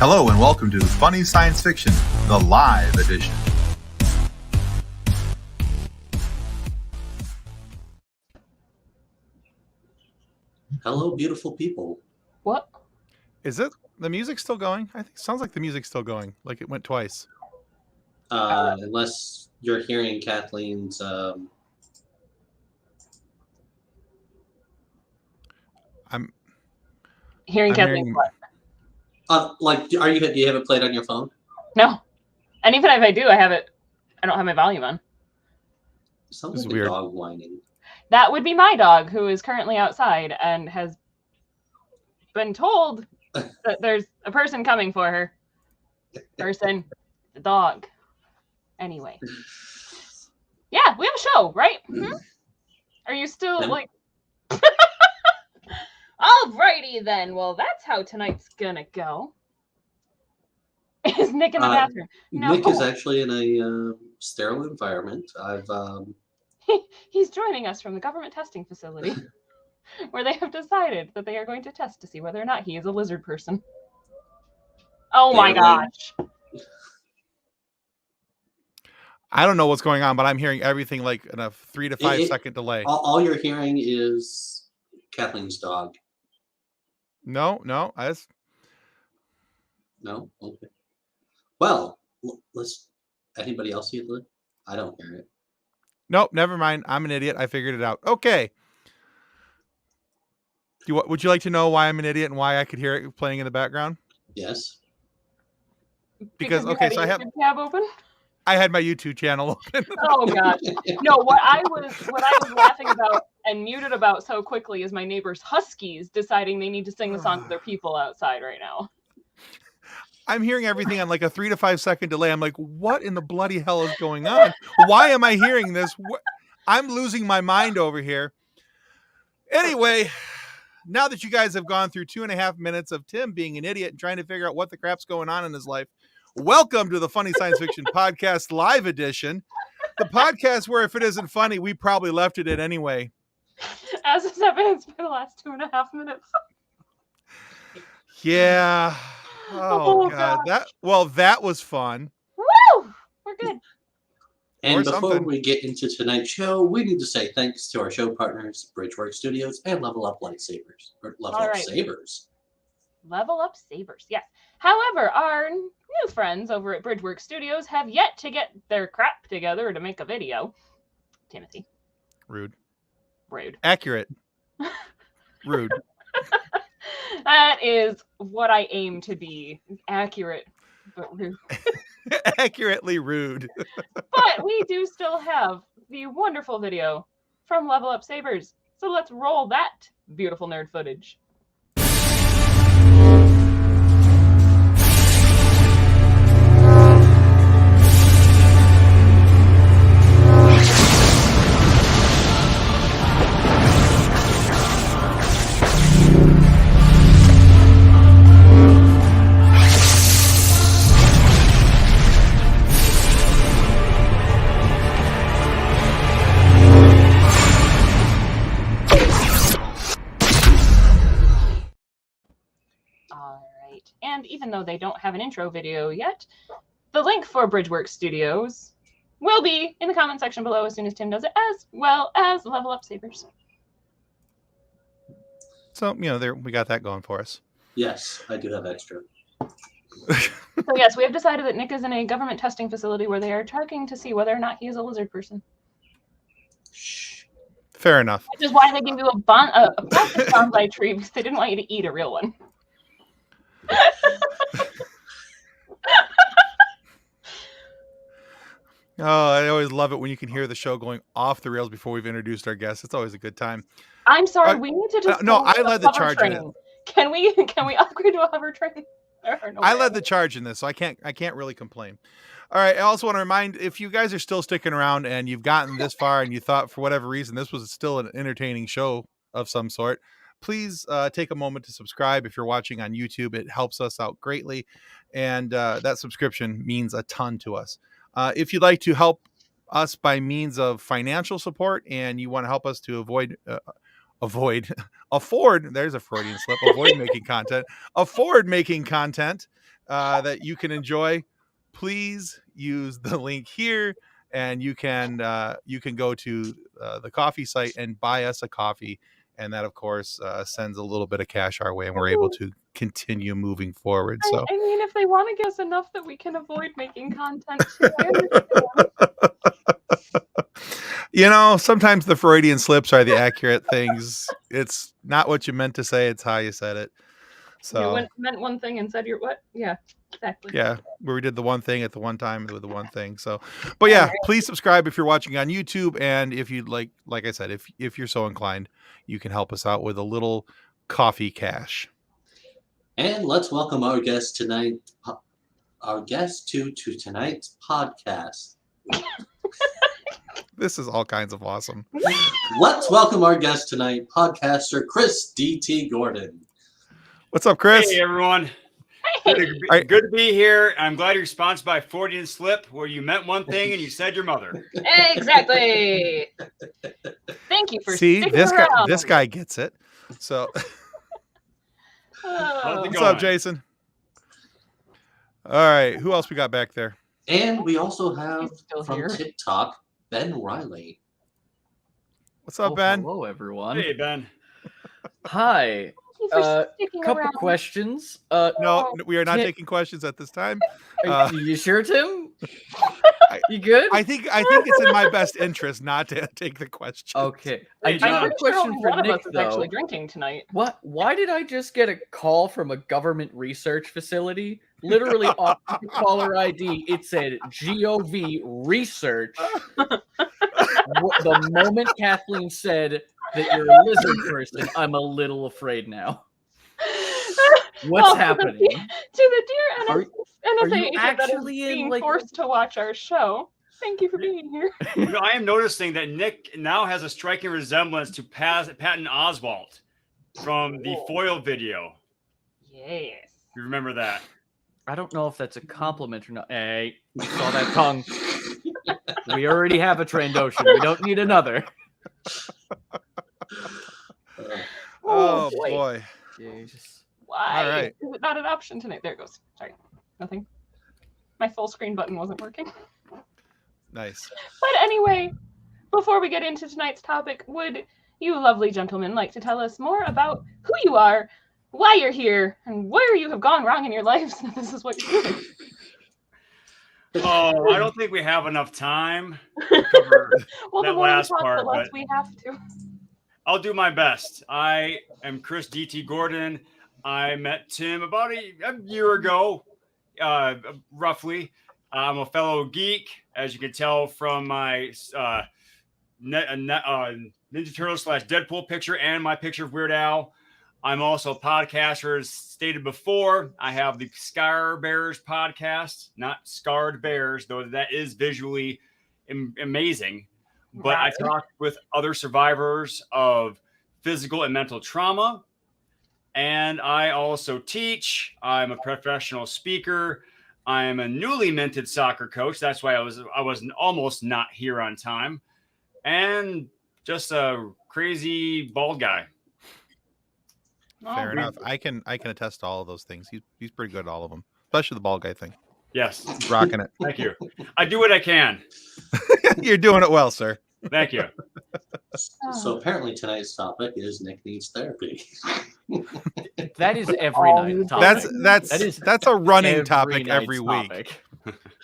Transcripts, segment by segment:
Hello and welcome to Funny Science Fiction, the live edition. Hello, beautiful people. What? Is it the music still going? I think it sounds like the music's still going, like it went twice. Unless you're hearing Kathleen's. I'm Hearing I'm Kathleen hearing- what? Do you have it played on your phone? No. And even if I do, I don't have my volume on. Sounds This is like a weird. dog whining. That would be my dog, who is currently outside and has been told that there's a person coming for her. Person, the dog. Anyway. Yeah, we have a show, right? Mm-hmm. Are you still Yeah. Alrighty then. Well, that's how tonight's gonna go. Is Nick in the bathroom? No. Nick is actually in a sterile environment. He's joining us from the government testing facility, where they have decided that they are going to test to see whether or not he is a lizard person. Oh my gosh. I don't know what's going on, but I'm hearing everything like in a 3 to 5 second delay. All you're hearing is Kathleen's dog. No. No? Okay. Well, let's. Anybody else hear it? I don't hear it. Nope, never mind. I'm an idiot. I figured it out. Okay. Would you like to know why I'm an idiot and why I could hear it playing in the background? Yes. Because you okay, had a so YouTube tab open. I had my YouTube channel open. Oh gosh. No, what I was laughing about and muted about so quickly is my neighbor's huskies deciding they need to sing the song to their people outside right now. I'm hearing everything on like a 3 to 5 second delay. I'm like, what in the bloody hell is going on? Why am I hearing this? I'm losing my mind over here. Anyway, now that you guys have gone through 2.5 minutes of Tim being an idiot and trying to figure out what the crap's going on in his life, welcome to the Funny Science Fiction Podcast Live Edition. The podcast where if it isn't funny, we probably left it at anyway. As is evidenced by the last 2.5 minutes. Yeah. Oh, God. gosh. That was fun. Woo! We're good. And Or before something. we get into tonight's show, we need to say thanks to our show partners, Bridgeworks Studios and Level Up Lightsabers. Or Level All Up right. Sabers. Level Up Sabers, yes. However, our new friends over at Bridgeworks Studios have yet to get their crap together to make a video. Timothy. Rude. Accurate. Rude. That is what I aim to be. Accurate, but rude. Accurately rude. But we do still have the wonderful video from Level Up Sabers. So let's roll that beautiful nerd footage. And even though they don't have an intro video yet, the link for Bridgeworks Studios will be in the comment section below as soon as Tim does it, as well as Level Up Sabers. So, there we got that going for us. Yes, I do have extra. So yes, we have decided that Nick is in a government testing facility where they are checking to see whether or not he is a lizard person. Shh. Fair enough. Which is why they gave you a plastic bonsai tree, because they didn't want you to eat a real one. Oh, I always love it when you can hear the show going off the rails before we've introduced our guests. It's always a good time. I'm sorry, we need to just no, go I with led a the hover charge in train. Can we upgrade to a hover train? I led the charge in this, so I can't really complain. All right. I also want to remind, if you guys are still sticking around and you've gotten this far and you thought for whatever reason this was still an entertaining show of some sort, please take a moment to subscribe. If you're watching on YouTube, it helps us out greatly. And that subscription means a ton to us. If you'd like to help us by means of financial support and you want to help us to avoid afford, there's a Freudian slip, avoid making content, afford making content that you can enjoy, please use the link here, and you can go to the coffee site and buy us a coffee, and that of course sends a little bit of cash our way, and we're able to continue moving forward. So I mean, if they want to give us enough that we can avoid making content too, I understand. you know, sometimes the Freudian slips are the accurate things. It's not what you meant to say, it's how you said it. So You meant one thing and said your what? Yeah, exactly. yeah, where we did the one thing at the one time with the one thing. So, but yeah, please subscribe if you're watching on YouTube, and if you'd like I said, if you're so inclined, you can help us out with a little coffee cash. And let's welcome our guest tonight. Our guest to tonight's podcast. This is all kinds of awesome. Let's welcome our guest tonight, podcaster Chris D.T. Gordon. What's up, Chris? Hey, everyone. Good to be here. I'm glad you're sponsored by Freudian Slip, where you meant one thing and you said your mother. Exactly. Thank you for See, this around. this guy gets it. So, Oh. what's up, Jason? All right, who else we got back there? And we also have He's still from here. TikTok, Ben Reilly. What's up, Ben? Hello, everyone. Hey, Ben. Hi. Thank you for sticking Couple around. questions. No, we are not Tim- taking questions at this time. Are you sure, Tim? I- You good? I think it's in my best interest not to take the question. Okay. Hey, I do John. have I'm a pretty sure question only for one of Nick, us is though. actually drinking tonight. What? Why did I just get a call from a government research facility? Literally on the caller ID, it said GOV research. The moment Kathleen said that you're a lizard person, I'm a little afraid now. What's Well, happening? To the dear Are- NSA are you agent that is actually in, being like- forced to watch our show, thank you for being here. You know, I am noticing that Nick now has a striking resemblance to Patton Oswalt from the Whoa. Foil video. Yes. You remember that? I don't know if that's a compliment or not. Hey, you saw that tongue. We already have a Trandoshan. We don't need another. Oh boy. Jesus. Why All right. is it not an option tonight? There it goes. Sorry. Nothing. My full screen button wasn't working. Nice. But anyway, before we get into tonight's topic, would you lovely gentlemen like to tell us more about who you are, why you're here, and where you have gone wrong in your lives that this is what you're doing? Oh, I don't think we have enough time to cover. Well, the That more we last talk, part, the less but- we have to. I'll do my best. I am Chris D.T. Gordon. I met Tim about a year ago, roughly. I'm a fellow geek, as you can tell from my Ninja Turtles / Deadpool picture and my picture of Weird Al. I'm also a podcaster, as stated before. I have the Scar Bears podcast, not Scarred Bears, though that is visually amazing. But I talk with other survivors of physical and mental trauma. And I also teach. I'm a professional speaker. I am a newly minted soccer coach. That's why I was almost not here on time. And just a crazy bald guy. Fair enough. I can attest to all of those things. He's pretty good at all of them, especially the bald guy thing. Yes. He's rocking it. Thank you. I do what I can. You're doing it well, sir. Thank you. So apparently tonight's topic is Nick needs therapy. That is every all night. you topic. That's a running Every topic night's every week. topic.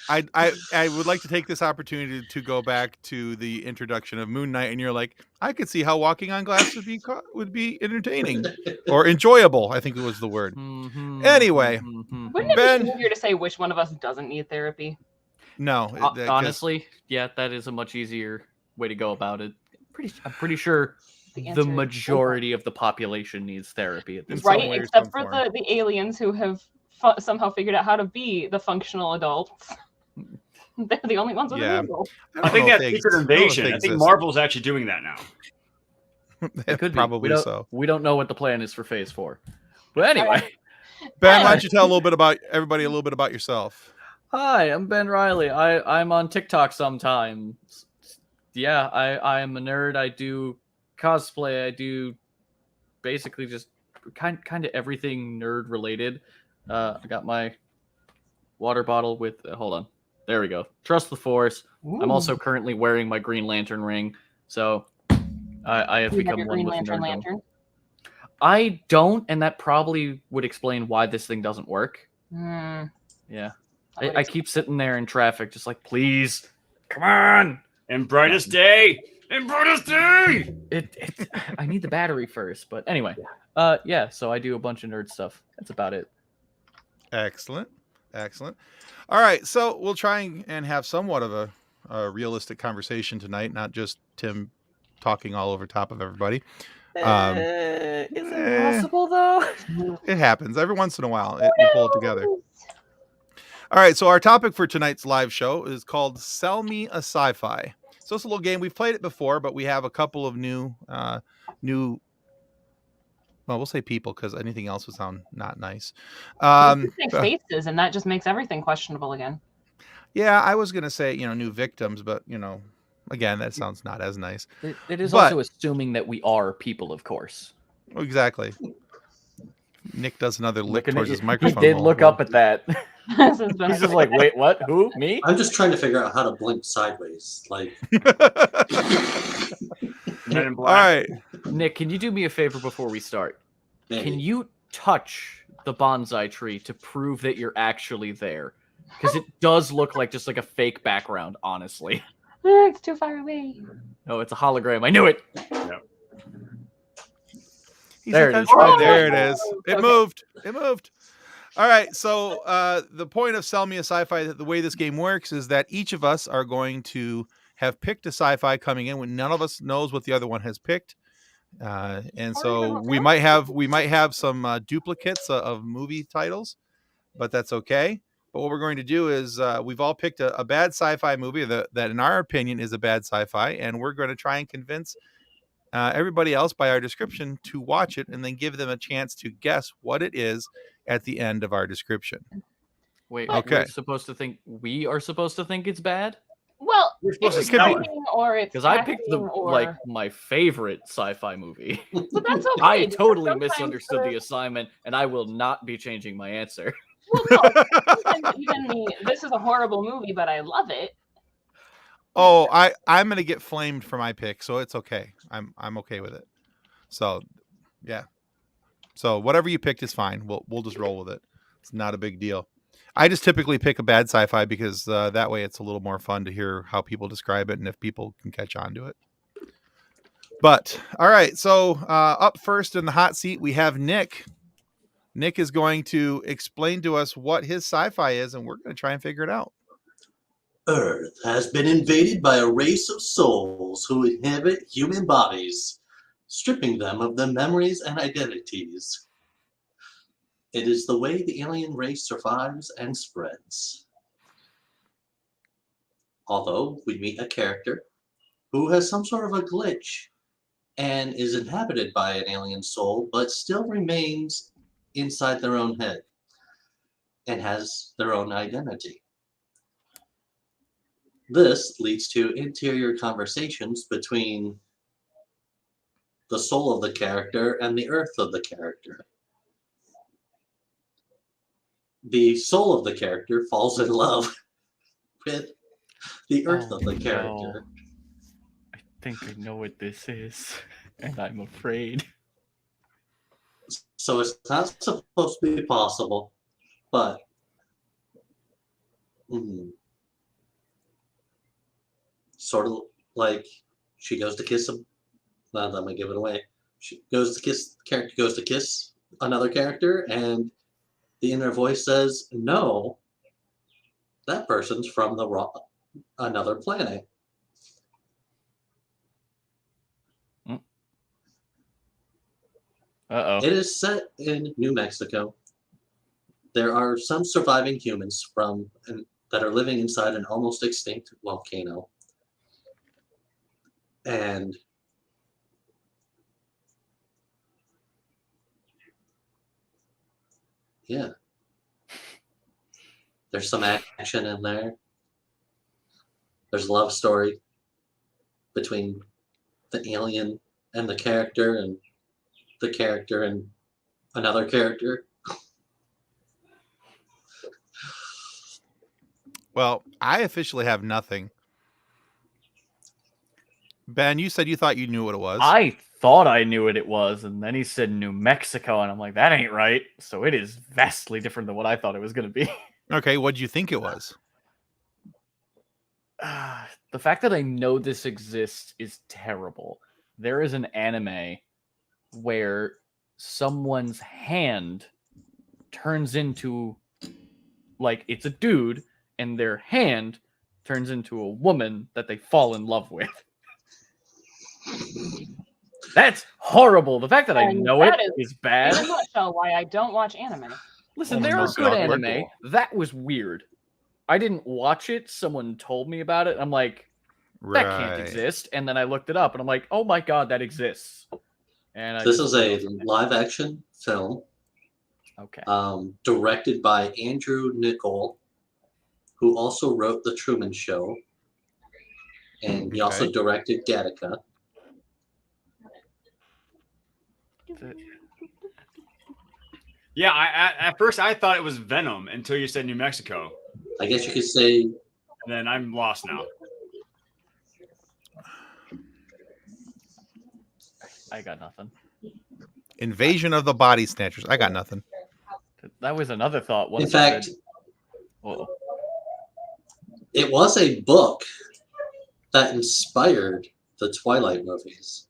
I would like to take this opportunity to go back to the introduction of Moon Knight, and you're like, I could see how walking on glass would be entertaining or enjoyable. I think it was the word. Mhm, Anyway. mhm. Wouldn't it Ben- be easier to say which one of us doesn't need therapy? No, Honestly, yeah, that is a much easier way to go about it. I'm pretty sure The answer the is majority of the population needs therapy at this some right, point. way or except some for form. the aliens who have somehow figured out how to be the functional adults. They're the only ones with Yeah. a manual. I think that's Secret Invasion. I think Marvel. Marvel's actually doing that now. It could be. Probably so. We don't know what the plan is for Phase 4. But anyway, Ben, why don't you tell everybody a little bit about yourself? hi, I'm Ben Reilly. I'm on TikTok sometimes. Yeah, I am a nerd. I do cosplay. I do basically just kind of everything nerd related. I got my water bottle with. Hold on, there we go. Trust the Force. I'm also currently wearing my Green Lantern ring, so I have You have become your one Green with Lantern nerddom. lantern. I don't, and that probably would explain why this thing doesn't work. Hmm. Yeah, That would I keep sitting there in traffic, just like, please, come on. And brightest day. And brightest day. I need the battery first, but anyway, yeah. So I do a bunch of nerd stuff. That's about it. Excellent. All right, so we'll try and have somewhat of a realistic conversation tonight, not just Tim talking all over top of everybody. Is it possible though? It happens every once in a while. You pull it together. All right, so our topic for tonight's live show is called Sell Me a Sci-Fi. So it's a little game. We've played it before, but we have a couple of new, well, we'll say people because anything else would sound not nice. Say faces, and that just makes everything questionable again. Yeah, I was going to say, new victims, but, again, that sounds not as nice. It is also assuming that we are people, of course. Exactly. Nick does another lick towards his He microphone. did look up at that. This has been He's just like, wait, what? Who? Me? I'm just trying to figure out how to blink sideways. Like, Men in All Black. right. Nick, can you do me a favor before we start? maybe. Can you touch the bonsai tree to prove that you're actually there? Because it does look like just like a fake background, honestly. It's too far away. Oh, it's a hologram. I knew it. He's There like, it is. "Oh, there it is. It Okay. moved. All right. So the point of Sell Me a Sci-Fi, the way this game works is that each of us are going to have picked a sci-fi coming in when none of us knows what the other one has picked. And so we might have some duplicates of movie titles, but that's okay. But what we're going to do is we've all picked a bad sci-fi movie that in our opinion is a bad sci-fi, and we're going to try and convince everybody else by our description to watch it and then give them a chance to guess what it is at the end of our description. Wait, Okay. we are supposed to think it's bad? Well, We're supposed it's to smell it. exciting or it's Because I picked or... my favorite sci-fi movie. But that's okay. I because totally sometimes misunderstood the assignment, and I will not be changing my answer. Well, no, sometimes even this is a horrible movie, but I love it. Oh, I'm gonna get flamed for my pick, so it's okay. I'm okay with it. So, yeah. So whatever you picked is fine. We'll just roll with it. It's not a big deal. I just typically pick a bad sci-fi because that way it's a little more fun to hear how people describe it and if people can catch on to it. But all right, so up first in the hot seat we have Nick. Nick is going to explain to us what his sci-fi is, and we're going to try and figure it out. Earth has been invaded by a race of souls who inhabit human bodies, stripping them of their memories and identities. It is the way the alien race survives and spreads. Although we meet a character who has some sort of a glitch and is inhabited by an alien soul, but still remains inside their own head and has their own identity. This leads to interior conversations between the soul of the character and the earth of the character. The soul of the character falls in love with the earth of the character. I think I know what this is, and I'm afraid. So it's not supposed to be possible, but sort of like she goes to kiss him. Not that I'm gonna give it away. She goes to kiss. The character goes to kiss another character, and the inner voice says, "No, that person's from another planet." Uh-oh. It is set in New Mexico. There are some surviving humans that are living inside an almost extinct volcano. And yeah, there's some action in there. There's a love story between the alien and the character, and the character and another character. Well, I officially have nothing. Ben, you said you thought you knew what it was. I thought I knew what it was, and then he said New Mexico, and I'm like, that ain't right. So it is vastly different than what I thought it was going to be. Okay, what did you think it was? The fact that I know this exists is terrible. There is an anime where someone's hand turns into, like, it's a dude, and their hand turns into a woman that they fall in love with. That's horrible. The fact that I know it is bad. In a nutshell, why I don't watch anime. Listen, Oh, there no, are good God, anime. That was weird. I didn't watch it. Someone told me about it. I'm like, that can't exist. And then I looked it up, and I'm like, oh my God, that exists. And This is a live-action film. Okay. Directed by Andrew Niccol, who also wrote The Truman Show, and he also directed Gattaca. Yeah, at first I thought it was Venom until you said New Mexico. I guess you could say. And then I'm lost now. I got nothing. Invasion of the Body Snatchers. I got nothing. That was another thought. In fact, Uh-oh. It was a book that inspired the Twilight movies.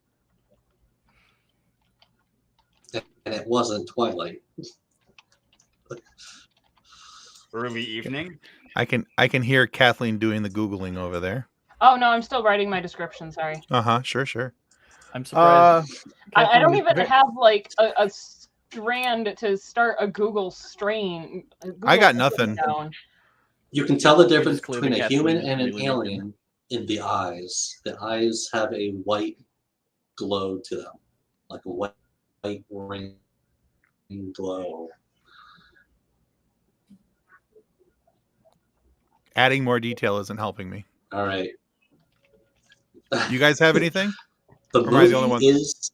And it wasn't Twilight. Early evening. I can hear Kathleen doing the Googling over there. Oh no, I'm still writing my description. Sorry. Sure. I'm surprised. I don't even have like a strand to start a Google strain. I got nothing. Down. You can tell the difference Just clearly between a Kathleen human and an really alien in the eyes. The eyes have a white glow to them, like a white ring glow. Adding more detail isn't helping me. All right. You guys have anything? The Or am I the only movie one? is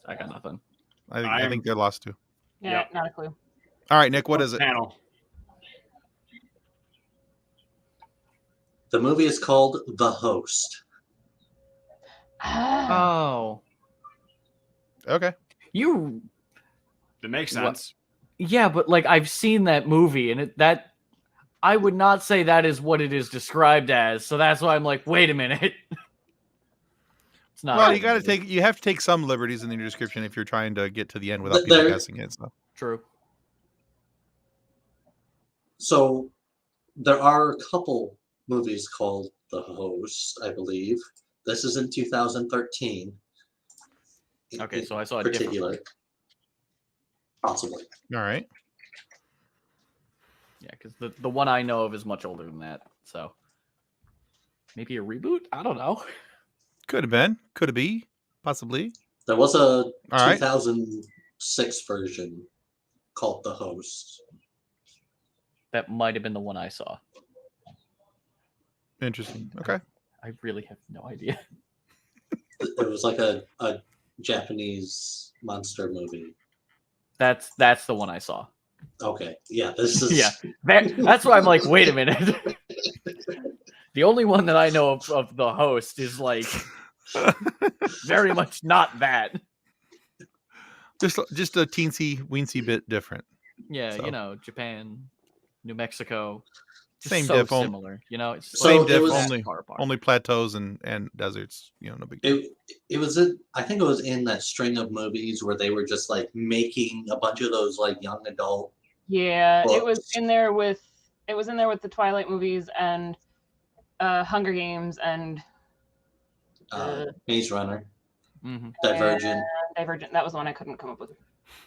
I got nothing. I think they're lost too. Yeah, Yep. not a clue. All right, Nick, what is it? Panel. the movie is called The Host. Oh. Okay. That makes sense. Yeah, but like I've seen that movie, and that I would not say that is what it is described as. So that's why I'm like, wait a minute. It's not. Well, you have to take some liberties in your description if you're trying to get to the end without people guessing it. So. True. So there are a couple movies called The Host, I believe. This is in 2013. Okay, so I saw a particular. different Possibly. All right. Yeah, because the one I know of is much older than that. So maybe a reboot? I don't know. Could have been. Could it be? Possibly. There was a All right. 2006 version called The Host. That might have been the one I saw. Interesting. Okay. I really have no idea. It was like a Japanese monster movie. That's the one I saw. Okay. Yeah, this is Yeah. That's why I'm like, wait a minute. The only one that I know of The Host is like very much not that. Just a teensy weensy bit different. Yeah, So. you know, Japan, New Mexico. Just Same so diff, similar. You know, it's So Same it diff, was- only far apart. only plateaus and deserts. You know, no big deal. it was in, I think it was in that string of movies where they were just like making a bunch of those like young adult. Yeah, it was books. in there with the Twilight movies and Hunger Games and Maze Runner, Mm-hmm. Divergent. Divergent. That was the one I couldn't come up with.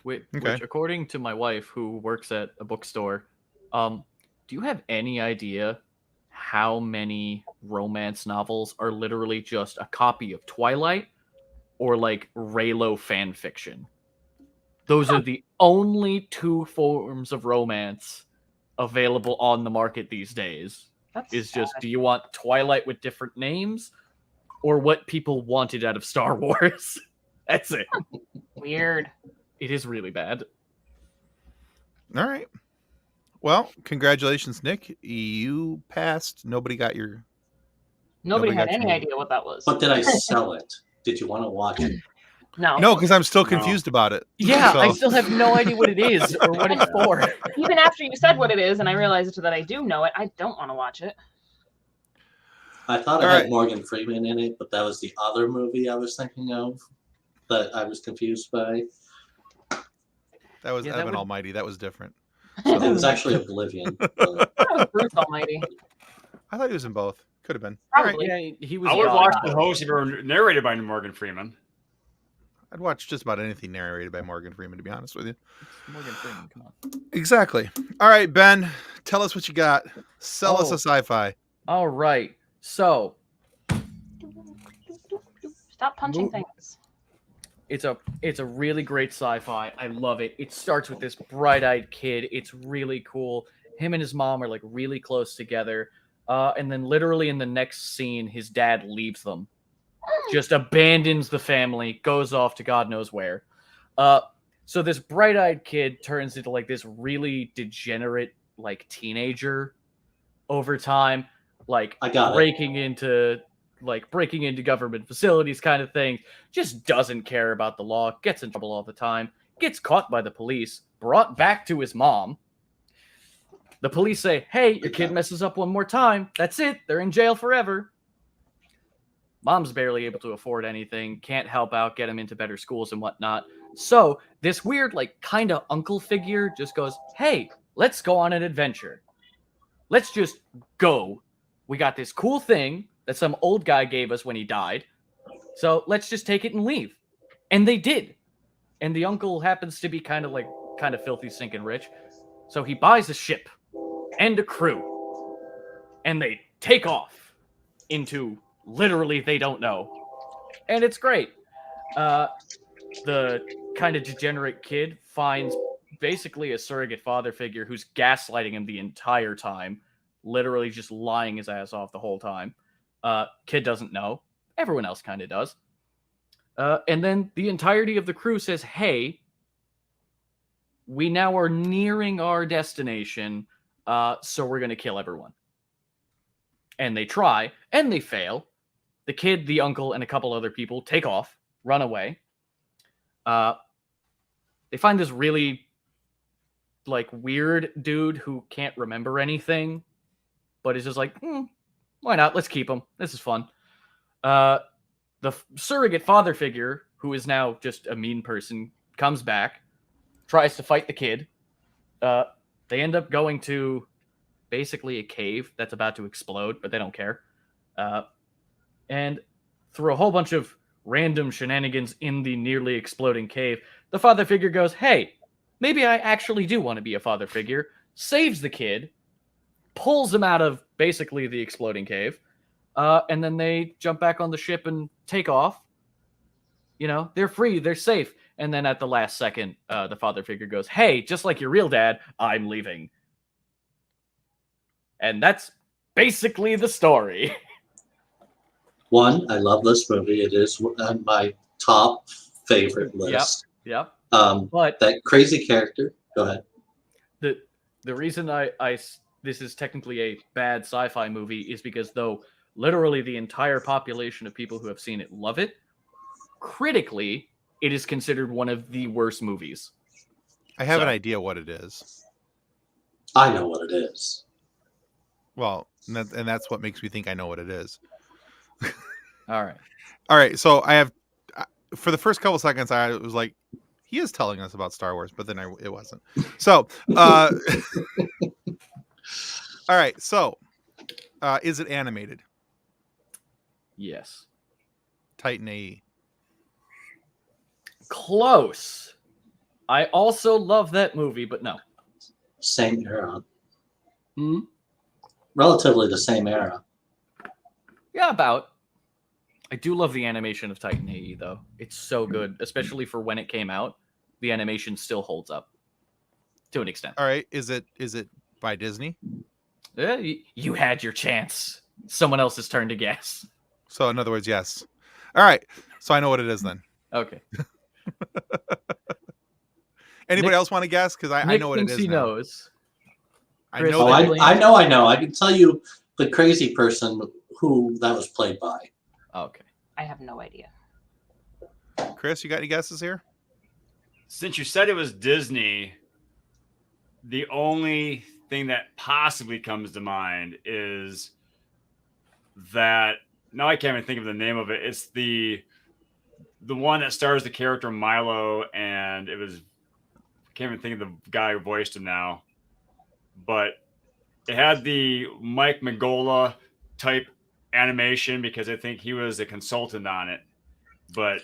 Which, Okay. according to my wife, who works at a bookstore, do you have any idea how many romance novels are literally just a copy of Twilight or like Raylo fan fiction? Those are the only two forms of romance available on the market these days. That's Is just, sad. do you want Twilight with different names or what people wanted out of Star Wars That's it. Weird. It is really bad. All right. Well, congratulations, Nick. You passed. Nobody got your. Nobody had got your any movie. idea what that was. But did I sell it? Did you want to watch it? No. No, because I'm still No. confused about it. Yeah, So- I still have no idea what it is or what it's for. Even after you said what it is and I realized that I do know it, I don't want to watch it. I thought All it had right. Morgan Freeman in it, but that was the other movie I was thinking of that I was confused by. That was Yeah, that Evan would- Almighty. That was different. It was actually Oblivion. but- That was Bruce Almighty. I thought he was in both. Could have been. All right. Probably. Yeah, he was. I would God. watch The Host if it were narrated by Morgan Freeman. I'd watch just about anything narrated by Morgan Freeman, to be honest with you. It's Morgan Freeman, come on. Exactly. All right, Ben, tell us what you got. Sell us Oh. a sci-fi. All right. So Stop punching Mo- things. it's a really great sci-fi. I love it. It starts with this bright-eyed kid. It's really cool. Him and his mom are like really close together. And then literally in the next scene, his dad leaves them. Just abandons the family, goes off to God knows where. So this bright-eyed kid turns into like this really degenerate like teenager over time, like I got it. breaking into government facilities kind of thing. Just doesn't care about the law, gets in trouble all the time, gets caught by the police, brought back to his mom. The police say, "Hey, your kid messes up one more time. That's it. They're in jail forever." Mom's barely able to afford anything, can't help out, get him into better schools and whatnot. So this weird, like, kind of uncle figure just goes, "Hey, let's go on an adventure. Let's just go. We got this cool thing that some old guy gave us when he died. So let's just take it and leave." And they did. And the uncle happens to be kind of filthy, stinking rich. So he buys a ship and a crew. And they take off into literally they don't know. And it's great. The kind of degenerate kid finds basically a surrogate father figure who's gaslighting him the entire time, literally just lying his ass off the whole time. Kid doesn't know. Everyone else kind of does. And then the entirety of the crew says, "Hey, we now are nearing our destination, so we're going to kill everyone." And they try, and they fail. The kid, the uncle, and a couple other people take off, run away. They find this really, like, weird dude who can't remember anything, but is just like, why not? Let's keep him. This is fun. The surrogate father figure, who is now just a mean person, comes back, tries to fight the kid. They end up going to basically a cave that's about to explode, but they don't care. And through a whole bunch of random shenanigans in the nearly exploding cave, the father figure goes, "Hey, maybe I actually do want to be a father figure," saves the kid, pulls him out of basically the exploding cave, and then they jump back on the ship and take off. You know, they're free, they're safe. And then at the last second, the father figure goes, "Hey, just like your real dad, I'm leaving." And that's basically the story. One, I love this movie. It is on my top favorite list. Yep. Um, But that crazy character. Go ahead. the reason this is technically a bad sci-fi movie is because though literally the entire population of people who have seen it love it, critically, it is considered one of the worst movies. I have an So- idea what it is. I know what it is. Well, and that's what makes me think I know what it is. All right. All right, so I have for the first couple seconds I was like, he is telling us about Star Wars, but then it wasn't. So, all right, so is it animated? Yes. Titan AE. Close. I also love that movie, but no. Same era. Hmm? Relatively the same era. Yeah, about. I do love the animation of Titan AE, though. It's so good, especially for when it came out. The animation still holds up to an extent. All right, is it by Disney? You had your chance. Someone else's turn to guess. So in other words, yes. All right, so I know what it is then. Okay. Anybody Nick- else want to guess? Because I Nick know what it thinks is he now. knows. I Chris, know Oh, that. I know. I can tell you the crazy person who that was played by. Okay. I have no idea. Chris, you got any guesses here? Since you said it was Disney, the only thing that possibly comes to mind is that now I can't even think of the name of it. It's the one that stars the character Milo, and it was I can't even think of the guy who voiced him now, but it had the Mike Magola type animation because I think he was a consultant on it, but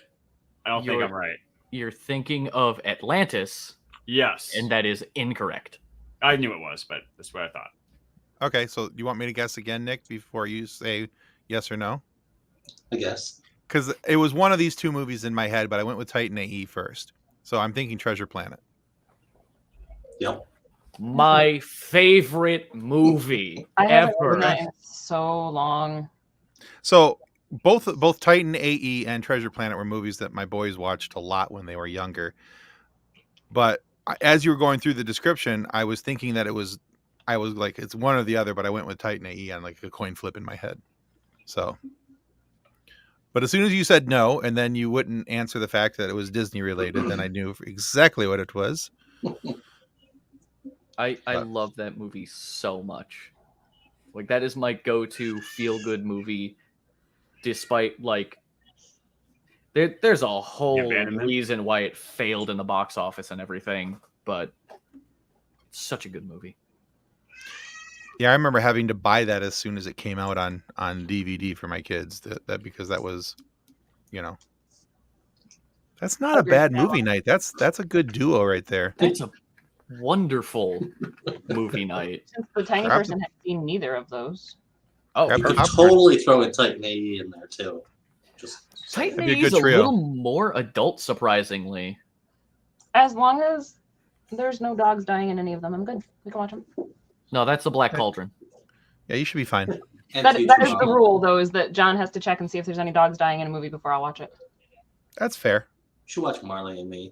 I don't think I'm right. You're thinking of Atlantis, Yes, and that is incorrect. I knew it was, but that's what I thought. Okay, so you want me to guess again, Nick, before you say yes or no? I guess. Because it was one of these two movies in my head, but I went with Titan AE first. So I'm thinking Treasure Planet. Yep. My favorite movie I haven't ever. seen that in so long. So both Titan AE and Treasure Planet were movies that my boys watched a lot when they were younger. But as you were going through the description, I was thinking that I was like, it's one or the other, but I went with Titan AE on like a coin flip in my head. So, but as soon as you said no, and then you wouldn't answer the fact that it was Disney related, then I knew exactly what it was. I love that movie so much. Like, that is my go-to feel-good movie, despite, like, there's a whole abandonment. reason why it failed in the box office and everything, but it's such a good movie. Yeah, I remember having to buy that as soon as it came out on DVD for my kids. That because that was, that's not a bad movie night. That's a good duo right there. It's a wonderful movie night. Since the tiny Crap. person has seen neither of those. Oh, Grab You her could popcorn. totally throw in Titan AE in there too. Just Titan That'd be a AE is good a trio. little more adult, surprisingly. As long as there's no dogs dying in any of them, I'm good. We can watch them. No, that's the Black Cauldron. Yeah, you should be fine. and That is the Futurama. rule, though, is that John has to check and see if there's any dogs dying in a movie before I'll watch it. That's fair. You should watch Marley and Me.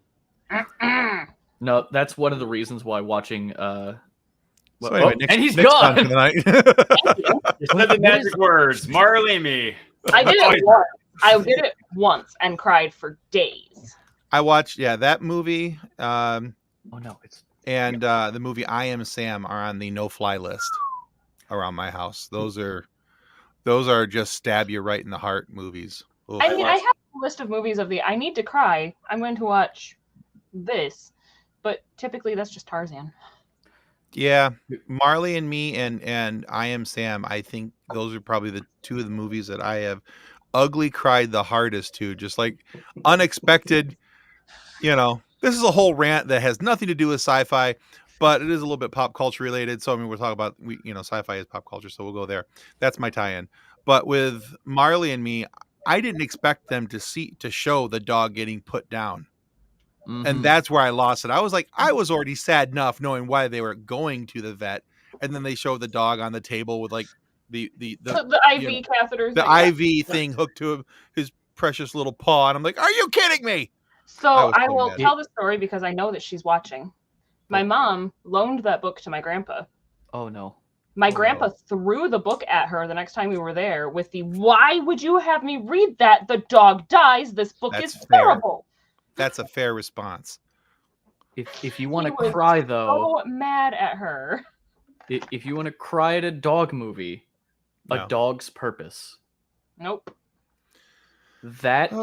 No, that's one of the reasons why watching. So well, anyway, and he's Nick's gone. done for the night. You said the magic words, Marley and Me. I did it once. I did it once and cried for days. I watched that movie Oh no, it's and the movie I Am Sam are on the no-fly list around my house. Those are just stab you right in the heart movies. Oof. I mean, I have a list of movies of the I need to cry. I'm going to watch this, but typically that's just Tarzan. Yeah, Marley and Me and I Am Sam. I think those are probably the two of the movies that I have ugly cried the hardest to. Just like unexpected, This is a whole rant that has nothing to do with sci-fi, but it is a little bit pop culture related. So I mean, we're talking about sci-fi is pop culture, so we'll go there. That's my tie-in. But with Marley and Me, I didn't expect them to show the dog getting put down. And that's where I lost it. I was like, I was already sad enough knowing why they were going to the vet, and then they showed the dog on the table with like the IV catheter. the thing. IV thing hooked to his precious little paw, and I'm like, are you kidding me? So I was I so will mad. tell the story because I know that she's watching. My mom loaned that book to my grandpa. Oh no. My Oh, grandpa threw the book at her the next time we were there with the "Why would you have me read that? The dog dies. This book That's is fair. terrible." That's a fair response. If you want He to was cry though, So mad at her. if you want to cry at a dog movie, No. A Dog's Purpose. Nope. That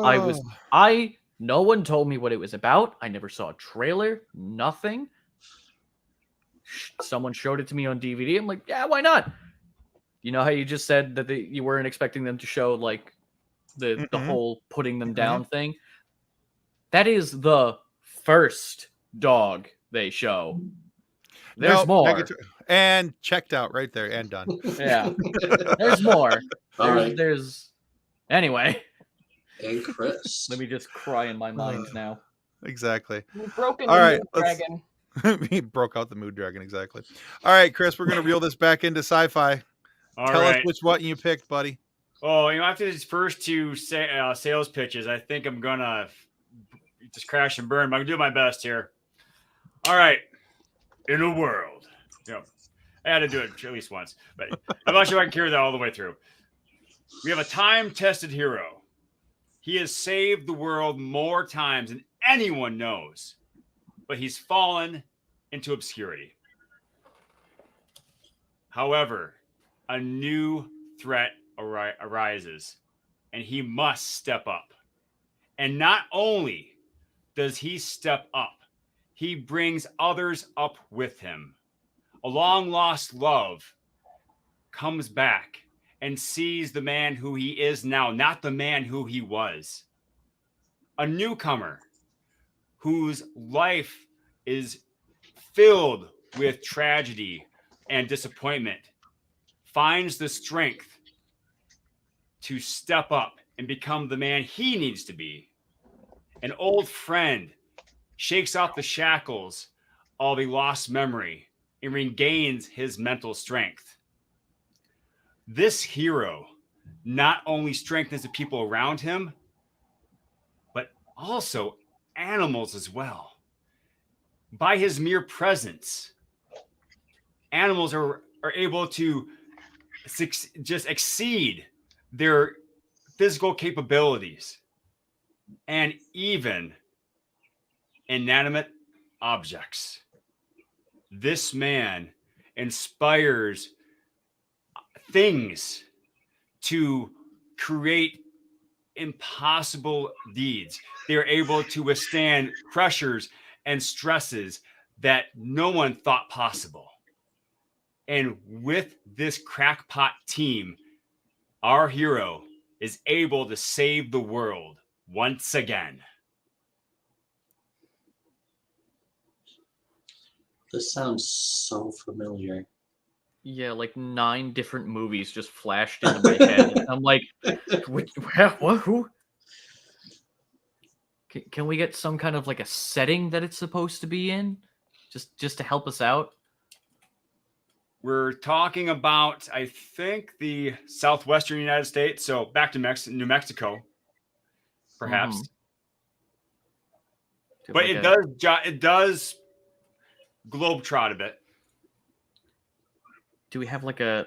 no one told me what it was about. I never saw a trailer, nothing. Someone showed it to me on DVD. I'm like, yeah, why not? You know how you just said that you weren't expecting them to show like the whole putting them down thing? That is the first dog they show. There's Nope, more. and checked out right there and done. Yeah. There's more. All right. Anyway. And Chris. Let me just cry in my mind now. Exactly. You've broken All the right, mood let's- dragon. He broke out the mood dragon. Exactly. All right, Chris, we're gonna reel this back into sci-fi. All Tell right. us which one you picked, buddy. Oh, after these first two sales pitches, I think I'm gonna just crash and burn. But I'm going to do my best here. All right. In a world. I had to do it at least once. But I'm not sure I can carry that all the way through. We have a time-tested hero. He has saved the world more times than anyone knows. But he's fallen into obscurity. However, a new threat arises, and he must step up. And not only does he step up, he brings others up with him. A long-lost love comes back and sees the man who he is now, not the man who he was. A newcomer whose life is filled with tragedy and disappointment finds the strength to step up and become the man he needs to be. An old friend shakes off the shackles of a lost memory and regains his mental strength. This hero not only strengthens the people around him, but also animals as well. By his mere presence, animals are able to just exceed their physical capabilities, and even inanimate objects. This man inspires things to create impossible deeds. They're able to withstand pressures and stresses that no one thought possible. And with this crackpot team, our hero is able to save the world once again. This sounds so familiar. Yeah, like 9 different movies just flashed into my head. I'm like, what? Who? Can we get some kind of like a setting that it's supposed to be in, just to help us out? We're talking about, I think, the southwestern United States. So back to New Mexico, perhaps. Mm-hmm. But it does globetrot a bit. Do we have like a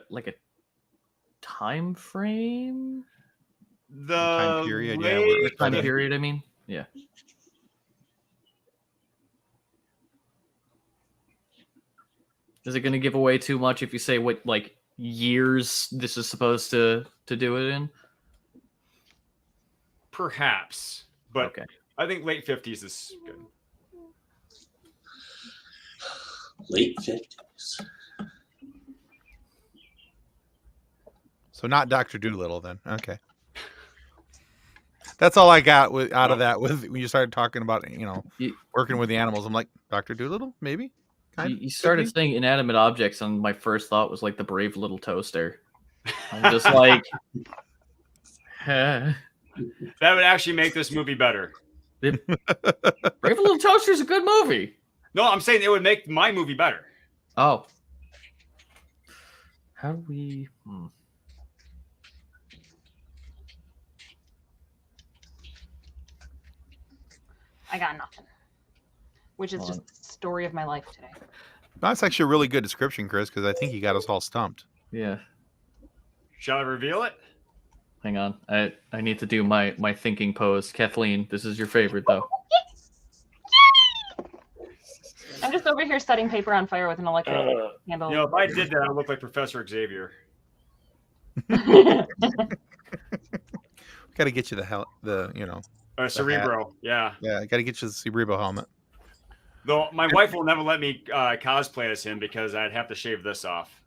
time frame? The time period, yeah. Time period, I mean. Yeah. Is it going to give away too much if you say what like years this is supposed to do it in? Perhaps, but okay. I think late 50s is good. Late 50s. So not Dr. Doolittle then. Okay. That's all I got out of that when you started talking about, working with the animals. I'm like, Dr. Doolittle, maybe? You started saying inanimate objects, and my first thought was like the brave little toaster. I'm just like, that would actually make this movie better. Brave Little Toaster is a good movie. No, I'm saying it would make my movie better. Oh. How do we... I got nothing. Which is just the story of my life today. That's actually a really good description, Chris, because I think you got us all stumped. Yeah. Shall I reveal it? Hang on. I need to do my thinking pose. Kathleen, this is your favorite, though. I'm just over here setting paper on fire with an electric candle. If I did that, I would look like Professor Xavier. Got to get you Cerebro. Yeah, I got to get you the Cerebro helmet. Though my wife will never let me cosplay as him because I'd have to shave this off.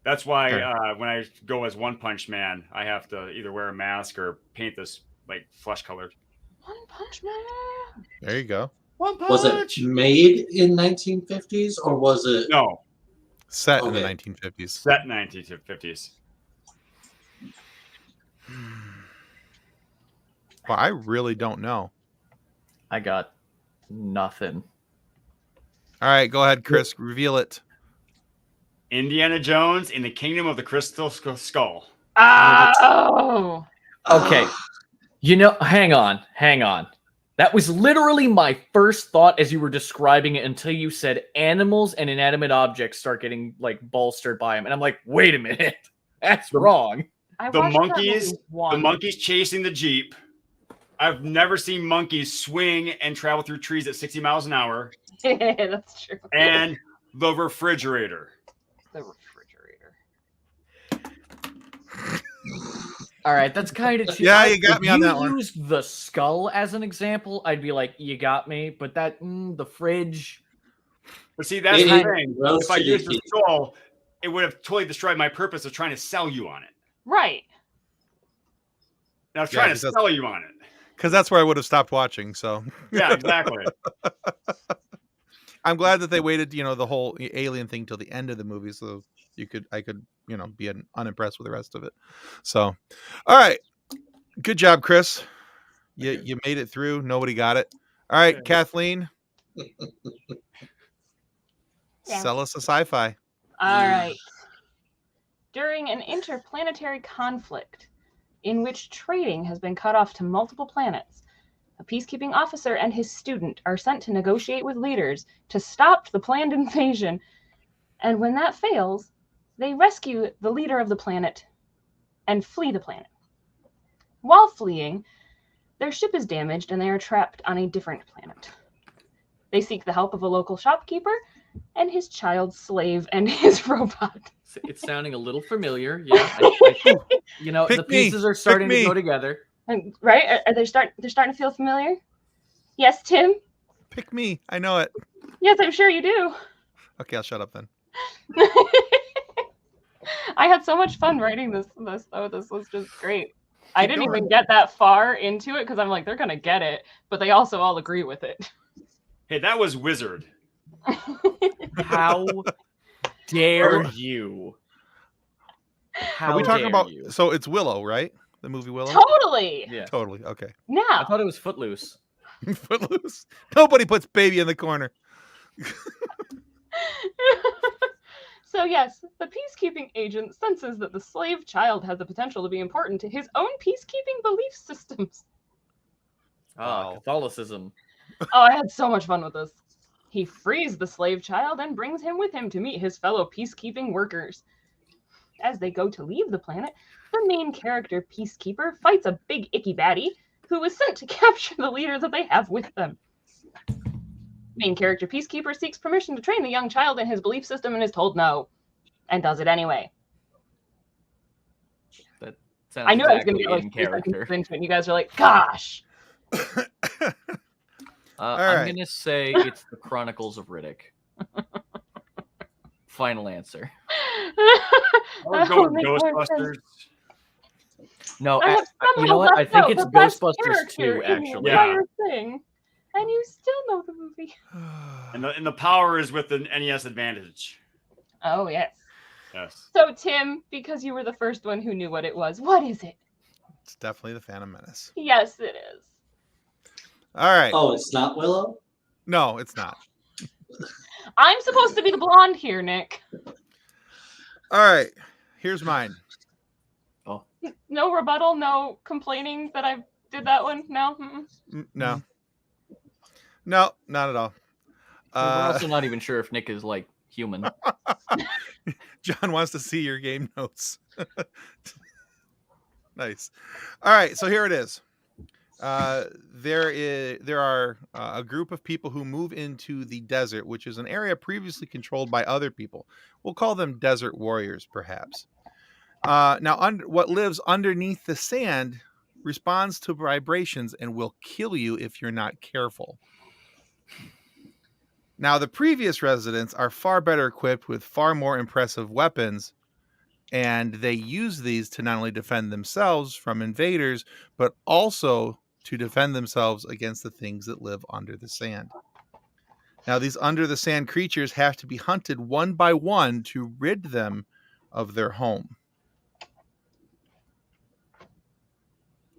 That's why when I go as One Punch Man, I have to either wear a mask or paint this like flesh colored. One Punch Man. There you go. One Punch. Was it made in 1950s or was it? No. Set in the 1950s. Set in 1950s. Well, I really don't know. I got nothing. All right, go ahead, Chris. Reveal it. Indiana Jones in the Kingdom of the Crystal Skull. Oh. Okay. Hang on. That was literally my first thought as you were describing it until you said animals and inanimate objects start getting like bolstered by them. And I'm like, wait a minute. That's wrong. The monkeys chasing the Jeep. I've never seen monkeys swing and travel through trees at 60 miles an hour. That's true. And the refrigerator. All right, that's kind of cheap. Yeah, you got me on that one. If you used the skull as an example, I'd be like, you got me. But that, the fridge. But see, that's the thing. If I used the skull, it would have totally destroyed my purpose of trying to sell you on it. Right. And I was trying to sell you on it. Because that's where I would have stopped watching. So yeah, exactly. I'm glad that they waited, the whole alien thing till the end of the movie, so I could, be unimpressed with the rest of it. So, all right, good job, Chris. You made it through. Nobody got it. All right, Kathleen, sell us a sci-fi. All right. During an interplanetary conflict in which trading has been cut off to multiple planets, a peacekeeping officer and his student are sent to negotiate with leaders to stop the planned invasion. And when that fails, they rescue the leader of the planet and flee the planet. While fleeing, their ship is damaged and they are trapped on a different planet. They seek the help of a local shopkeeper and his child slave and his robot. It's sounding a little familiar. Yeah, the pieces are starting to go together. Right? Are they they're starting to feel familiar? Yes, Tim? Pick me. I know it. Yes, I'm sure you do. Okay, I'll shut up then. I had so much fun writing this though. This was just great. I didn't even get that far into it because I'm like, they're going to get it, but they also all agree with it. Hey, that was Wizard. How dare you? Are we talking about? So it's Willow, right? The movie Willow. Totally. Yeah. Totally. Okay. No. I thought it was Footloose. Footloose. Nobody puts baby in the corner. So yes, the peacekeeping agent senses that the slave child has the potential to be important to his own peacekeeping belief systems. Oh, Catholicism. Oh, I had so much fun with this. He frees the slave child and brings him with him to meet his fellow peacekeeping workers. As they go to leave the planet, the main character, Peacekeeper, fights a big icky baddie who is sent to capture the leader that they have with them. Main character, Peacekeeper, seeks permission to train the young child in his belief system and is told no, and does it anyway. That sounds I knew I was going to get like 3 seconds into it, and you guys are like, gosh. I'm going to say it's the Chronicles of Riddick. Final answer. Or go with Ghostbusters. No, you know what? I think it's Ghostbusters 2, actually. Yeah. Thing, and you still know the movie. And the power is with the NES Advantage. Oh, yes. Yes. So, Tim, because you were the first one who knew what it was, what is it? It's definitely the Phantom Menace. Yes, it is. All right. Oh, it's not Willow? No, it's not. I'm supposed to be the blonde here, Nick. All right. Here's mine. Oh. No rebuttal, no complaining that I did that one? No? No. No, not at all. We're also not even sure if Nick is, like, human. John wants to see your game notes. Nice. All right, so here it is. There are a group of people who move into the desert, which is an area previously controlled by other people. We'll call them desert warriors, perhaps. Now, what lives underneath the sand responds to vibrations and will kill you if you're not careful. Now, the previous residents are far better equipped with far more impressive weapons, and they use these to not only defend themselves from invaders, but also to defend themselves against the things that live under the sand. Now, these under the sand creatures have to be hunted one by one to rid them of their home.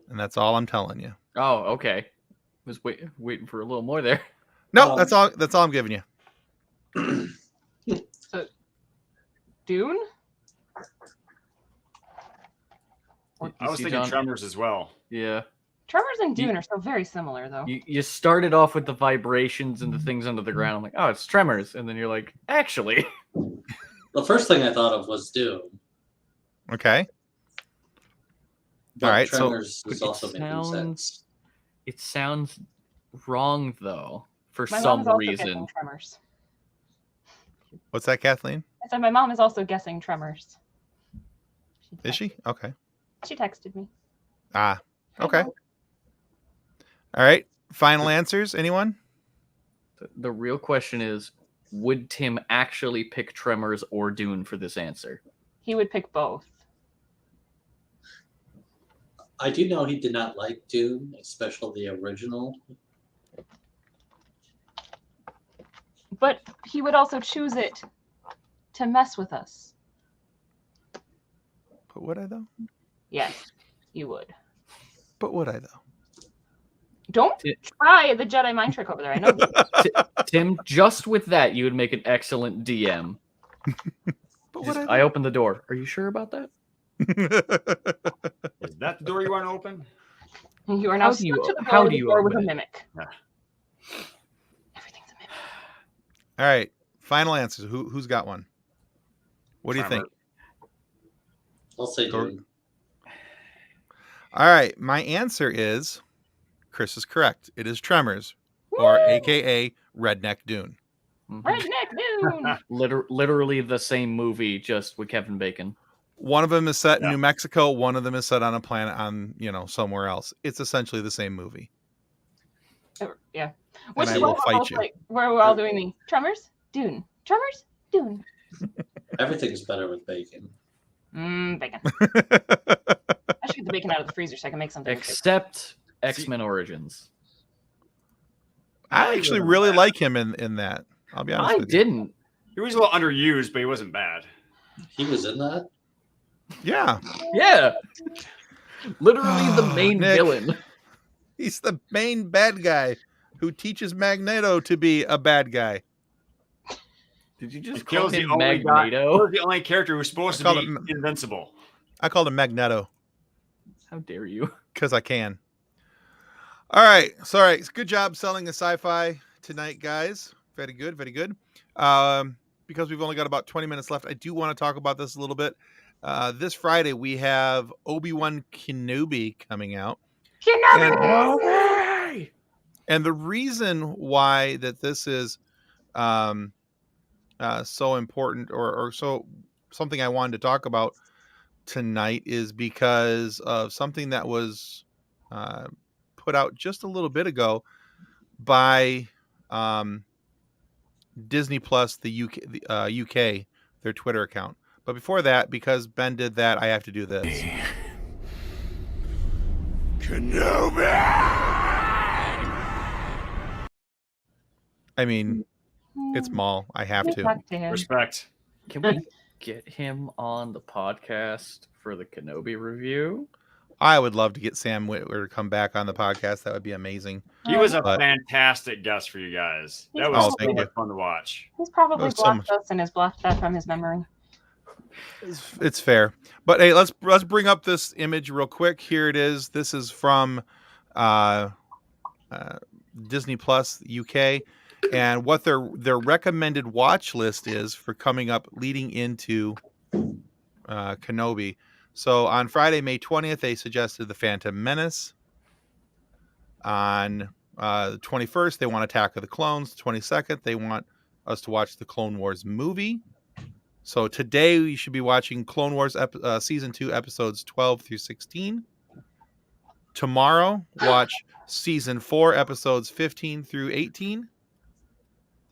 And that's all I'm telling you. Oh, okay. Was waiting for a little more there. No, that's all I'm giving you. So, Dune? I was thinking Tremors as well. Yeah. Tremors and Dune are so very similar, though. You started off with the vibrations and the things under the ground. I'm like, oh, it's Tremors. And then you're like, actually. The first thing I thought of was Doom. Okay. But All right, so Tremors is also making sense. It sounds wrong, though, for My mom some is also reason. guessing Tremors. What's that, Kathleen? I said my mom is also guessing Tremors. Is she? Okay. She texted me. Ah, okay. All right. Final answers, anyone? The real question is, would Tim actually pick Tremors or Dune for this answer? He would pick both. I do know he did not like Doom, especially the original. But he would also choose it to mess with us. But would I, though? Yes, you would. But would I, though? Don't try the Jedi mind trick over there. I know. Tim, just with that, you would make an excellent DM. But would I opened the door. Are you sure about that? Is that the door you want to open? You are now How do you- stuck to the how door do you with open a it? mimic. Yeah. Everything's a mimic. All right. Final answers. Who's got one? What do you think? I'll say Doom. All right. My answer is Chris is correct. It is Tremors, or Woo! AKA Redneck Dune. Redneck Dune. Literally the same movie, just with Kevin Bacon. One of them is set in Yeah. New Mexico. One of them is set on a planet on, somewhere else. It's essentially the same movie. Yeah. And Which I is will why fight you. where we're all doing the Tremors, Dune. Tremors, Dune. Everything's better with bacon. Bacon. I should get the bacon out of the freezer so I can make something. with bacon. Except X-Men Origins. I actually really like him in that. I'll be honest I with you. didn't. He was a little underused, but he wasn't bad. He was in that? Yeah. Yeah. Literally the main Nick. villain. He's the main bad guy who teaches Magneto to be a bad guy. Did you He just call kills the him only guy, Magneto? the only character who's supposed I to call be invincible. I called him Magneto How dare you? because I can. All right. So, all right. Good job selling a sci-fi tonight, guys. Very good. Very good. Because we've only got about 20 minutes left, I do want to talk about this a little bit. This Friday, we have ObiWan Kenobi coming out. Kenobi! And the reason why that this is so important or so something I wanted to talk about tonight is because of something that was put out just a little bit ago by Disney Plus, the UK, their Twitter account. But before that, because Ben did that, I have to do this. Kenobi! I mean, it's Maul. I have to. Talk to him. Respect. Can we get him on the podcast for the Kenobi review? I would love to get Sam Witwer to come back on the podcast. That would be amazing. He was a But- fantastic guest for you guys. That Oh, was so thank much you. fun to watch. He's probably was so blocked much- us and has blocked that from his memory. It's fair. But hey, let's bring up this image real quick. Here it is. This is from Disney Plus UK, and what their recommended watch list is for coming up leading into Kenobi. So on Friday, May 20th, they suggested The Phantom Menace. On the 21st, they want Attack of the Clones. 22nd, they want us to watch the Clone Wars movie. So today we should be watching Clone Wars Season 2, Episodes 12 through 16. Tomorrow, watch Season 4, Episodes 15 through 18.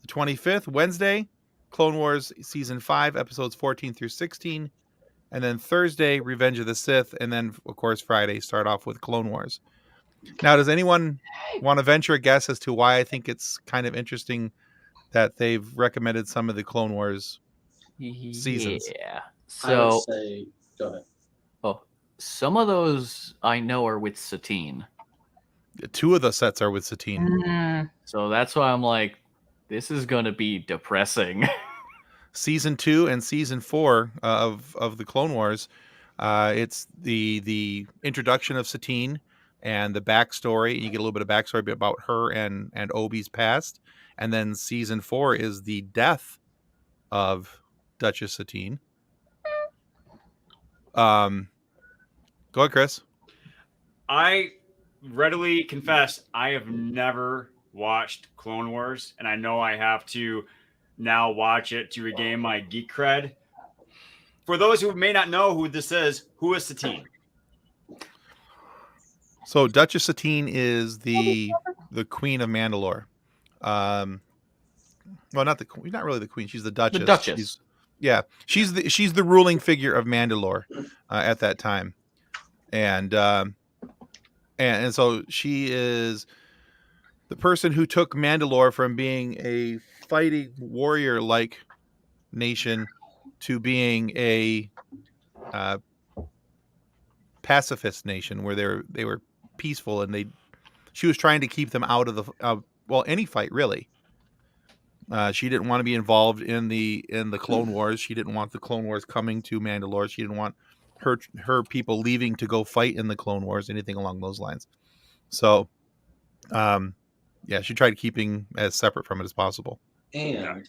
The 25th, Wednesday, Clone Wars Season 5, Episodes 14 through 16. And then Thursday, Revenge of the Sith. And then, of course, Friday, start off with Clone Wars. Now, does anyone want to venture a guess as to why I think it's kind of interesting that they've recommended some of the Clone Wars seasons? Yeah. I would So, say, go ahead. some of those I know are with Satine. Two of the sets are with Satine. So that's why I'm like, this is going to be depressing. Season 2 and Season 4 of the Clone Wars. It's the introduction of Satine, and the backstory. You get a little bit of backstory about her and Obi's past, and then season 4 is the death of Duchess Satine. Go ahead, Chris. I readily confess I have never watched Clone Wars, and I know I have to now watch it to regain my geek cred. For those who may not know who this is, who is Satine? So Duchess Satine is the Queen of Mandalore. Well, not really the queen. She's the Duchess. The Duchess. She's the ruling figure of Mandalore at that time, and so she is the person who took Mandalore from being a fighting warrior-like nation to being a pacifist nation, where they were peaceful, and she was trying to keep them out of any fight, really. She didn't want to be involved in the Clone Wars. She didn't want the Clone Wars coming to Mandalore. She didn't want her people leaving to go fight in the Clone Wars, anything along those lines. So, she tried keeping as separate from it as possible. And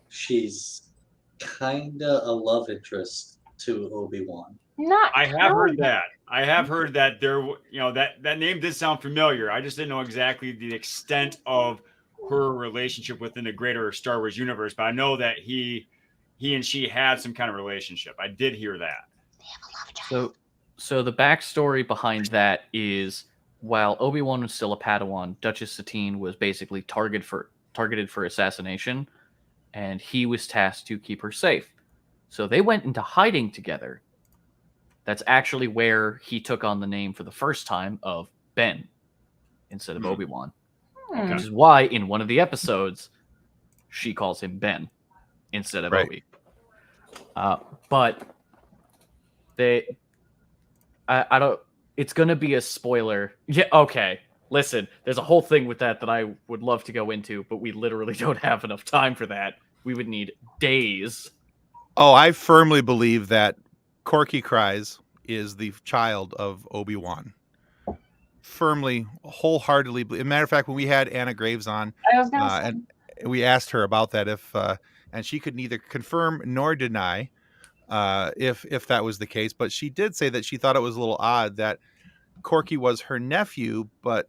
she's kinda a love interest to ObiWan. I have heard that. I have heard that that name did sound familiar. I just didn't know exactly the extent of her relationship within the greater Star Wars universe, but I know that he and she had some kind of relationship. I did hear that. So the backstory behind that is, while Obi-Wan was still a Padawan, Duchess Satine was basically targeted for assassination, and he was tasked to keep her safe. So they went into hiding together. That's actually where he took on the name for the first time of Ben instead of Obi-Wan. Which is why in one of the episodes she calls him Ben instead of Obi. But I don't. It's gonna be a spoiler. Yeah. Okay. Listen, there's a whole thing with that I would love to go into, but we literally don't have enough time for that. We would need days. Oh, I firmly believe that Corky Cries is the child of Obi-Wan. Firmly, wholeheartedly. As a matter of fact, when we had Anna Graves on, and we asked her about that, and she could neither confirm nor deny if that was the case, but she did say that she thought it was a little odd that Corky was her nephew, but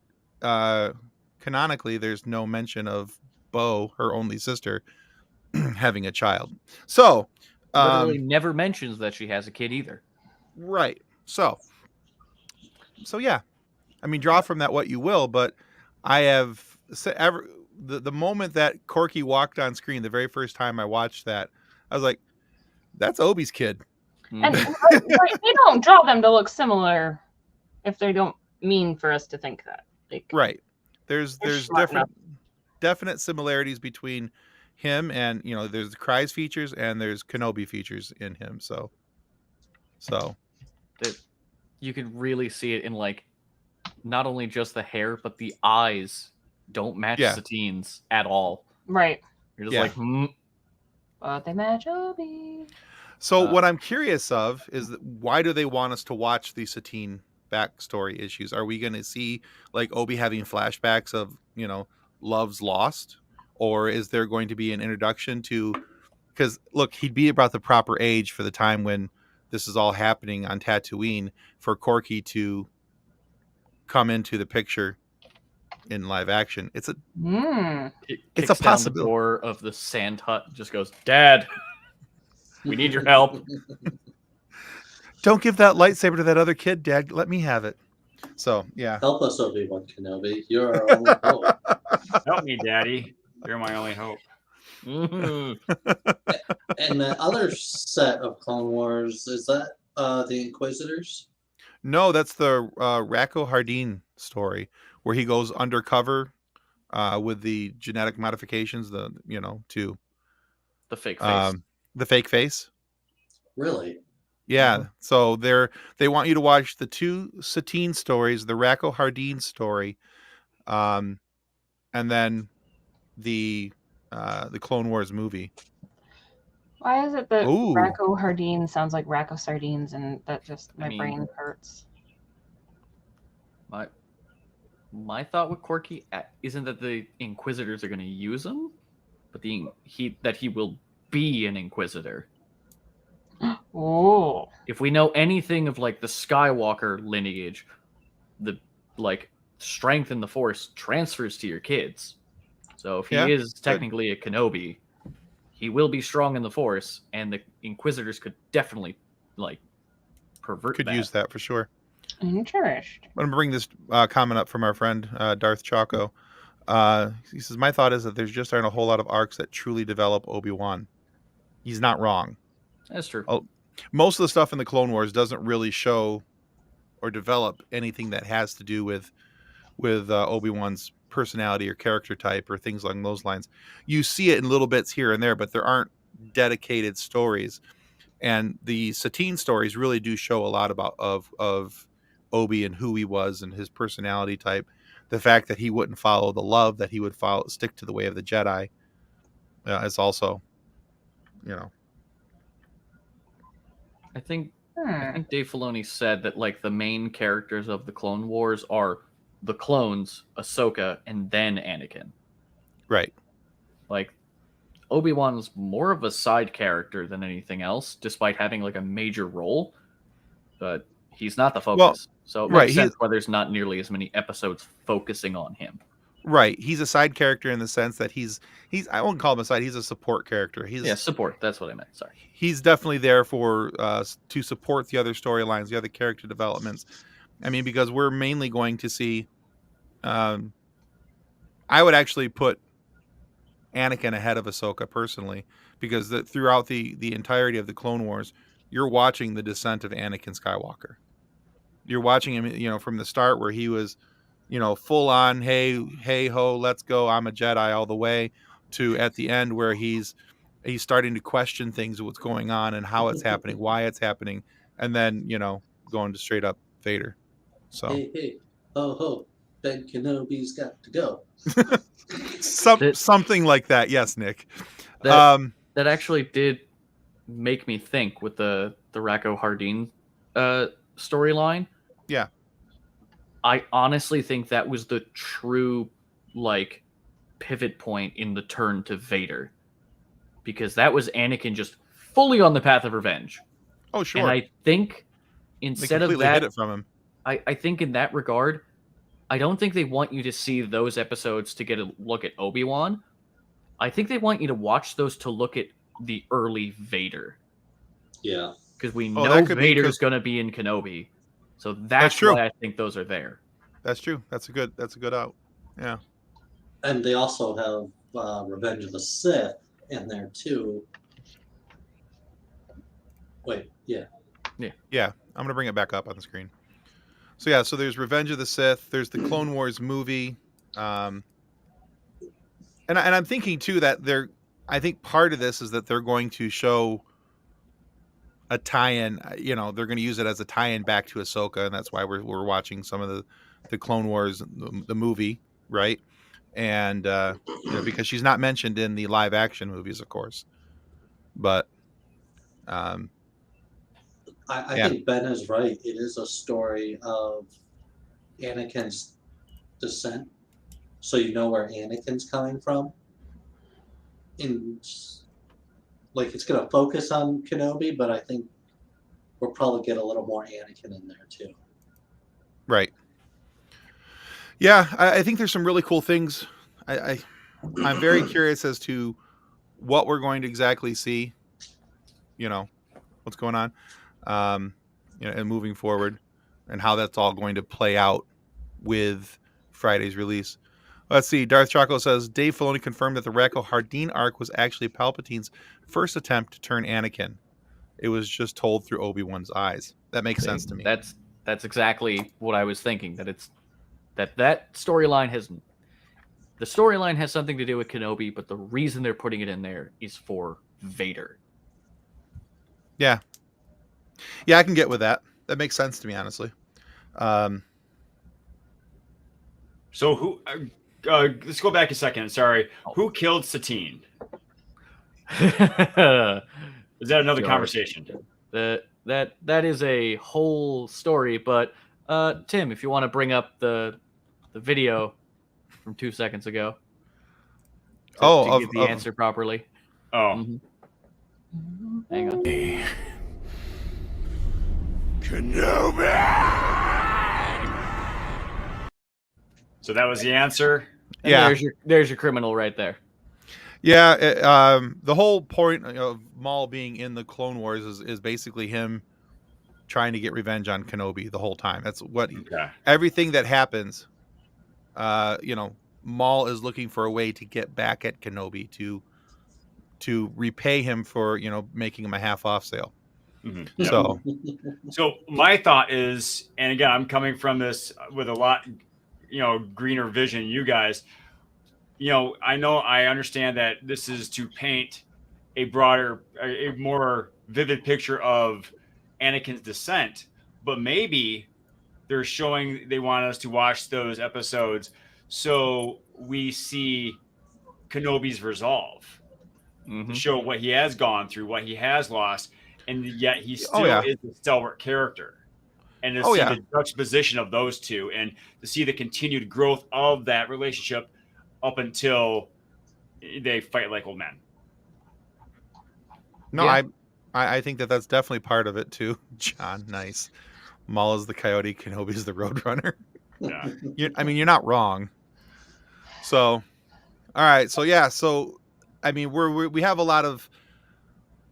canonically, there's no mention of Bo, her only sister, having a child. So, literally never mentions that she has a kid either. Right. So yeah. I mean, draw from that what you will, but I have the moment that Corky walked on screen, the very first time I watched that, I was like, "That's Obi's kid." And they don't draw them to look similar if they don't mean for us to think that. Right. There's definite similarities between him and there's the Cries features and there's Kenobi features in him. So you can really see it in not only just the hair, but the eyes don't match Satine's at all. Right. You're just But they match Obi. So what I'm curious of is why do they want us to watch the Satine backstory issues? Are we going to see Obi having flashbacks of Love's Lost, or is there going to be an introduction to? Because look, he'd be about the proper age for the time when this is all happening on Tatooine for Corky to come into the picture in live action. It's a possibility. The door of the sand hut, just goes, "Dad, we need your help." Don't give that lightsaber to that other kid, Dad. Let me have it. So yeah, help us, Obi-Wan Kenobi. You're our only hope. Help me, Daddy. You're my only hope. And the other set of Clone Wars, is that the Inquisitors? No, that's the Racco Hardeen story where he goes undercover with the genetic modifications, to the fake face. The fake face. Really? Yeah. So they want you to watch the two Satine stories, the Racco Hardeen story, and then the Clone Wars movie. Why is it that Racco Hardeen sounds like Racco sardines, and that just my brain hurts? My thought with Corky isn't that the Inquisitors are going to use him, but that he will be an Inquisitor. Oh. If we know anything of like the Skywalker lineage, the like strength in the Force transfers to your kids. So if he is technically a Kenobi, he will be strong in the Force, and the Inquisitors could definitely like pervert. Could use that for sure. Interesting. I'm gonna bring this comment up from our friend Darth Chaco. He says, "My thought is that there's just aren't a whole lot of arcs that truly develop Obi-Wan." He's not wrong. That's true. Most of the stuff in the Clone Wars doesn't really show or develop anything that has to do with Obi-Wan's personality or character type or things along those lines. You see it in little bits here and there, but there aren't dedicated stories. And the Satine stories really do show a lot about of Obi and who he was and his personality type. The fact that he wouldn't follow the love, that he would stick to the way of the Jedi, is also, I think Dave Filoni said that like the main characters of the Clone Wars are the clones, Ahsoka, and then Anakin. Right. Like Obi-Wan's more of a side character than anything else, despite having like a major role, but he's not the focus. So it makes sense why there's not nearly as many episodes focusing on him. Right. He's a side character in the sense that he's I won't call him a side, he's a support character. Support. That's what I meant. Sorry. He's definitely there for to support the other storylines, the other character developments. I mean, because we're mainly going to see I would actually put Anakin ahead of Ahsoka personally, because throughout the entirety of the Clone Wars, you're watching the descent of Anakin Skywalker. You're watching him, from the start where he was, full on, hey ho, let's go, I'm a Jedi all the way, to at the end where he's starting to question things, what's going on and how it's happening, why it's happening, and then going to straight up Vader. So hey, ho ho, Ben Kenobi's got to go. Something like that, yes, Nick. That actually did make me think with the Racco Hardeen storyline. Yeah, I honestly think that was the true like pivot point in the turn to Vader, because that was Anakin just fully on the path of revenge. Oh sure. And I think instead of that, hid it from him. I think in that regard, I don't think they want you to see those episodes to get a look at Obi-Wan. I think they want you to watch those to look at the early Vader. Yeah. Because we know Vader's going to be in Kenobi. So that's why I think those are there. That's true. That's a good out. Yeah. And they also have Revenge of the Sith in there too. Wait, yeah. Yeah. I'm going to bring it back up on the screen. So there's Revenge of the Sith. There's the Clone Wars movie. And I'm thinking too that I think part of this is that they're going to show a tie-in. They're going to use it as a tie-in back to Ahsoka, and that's why we're watching some of the Clone Wars, the movie, right? And because she's not mentioned in the live action movies, of course. But I think Ben is right. It is a story of Anakin's descent, so you know where Anakin's coming from. It's going to focus on Kenobi, but I think we'll probably get a little more Anakin in there too. Right. Yeah, I think there's some really cool things. I'm very curious as to what we're going to exactly see. What's going on. And moving forward, and how that's all going to play out with Friday's release. Let's see. Darth Chaco says Dave Filoni confirmed that the Racco Hardeen arc was actually Palpatine's first attempt to turn Anakin. It was just told through Obi-Wan's eyes. That makes sense to me. That's exactly what I was thinking. That storyline has something to do with Kenobi, but the reason they're putting it in there is for Vader. Yeah. Yeah, I can get with that. That makes sense to me, honestly. So who? Let's go back a second. Sorry. Who killed Satine? Is that another conversation? That is a whole story, but Tim, if you want to bring up the video from 2 seconds ago. To give the answer properly. Oh. Hang on. Kenobi! So that was the answer? And Yeah. There's your criminal right there. Yeah, the whole point of Maul being in the Clone Wars is basically him trying to get revenge on Kenobi the whole time. That's what everything that happens. Maul is looking for a way to get back at Kenobi to repay him for making him a half-off sale. Mm-hmm. Yep. So my thought is, and again, I'm coming from this with a lot, greener vision. You guys. I understand that this is to paint a more vivid picture of Anakin's descent, but maybe they want us to watch those episodes so we see Kenobi's resolve, to show what he has gone through, what he has lost, and yet he still is a stalwart character. And to see the juxtaposition of those two, and to see the continued growth of that relationship up until they fight like old men. No, I think that's definitely part of it too, John. Nice. Maul is the coyote, Kenobi's the roadrunner. Yeah. You're not wrong. So, all right. So yeah. So, we have a lot of.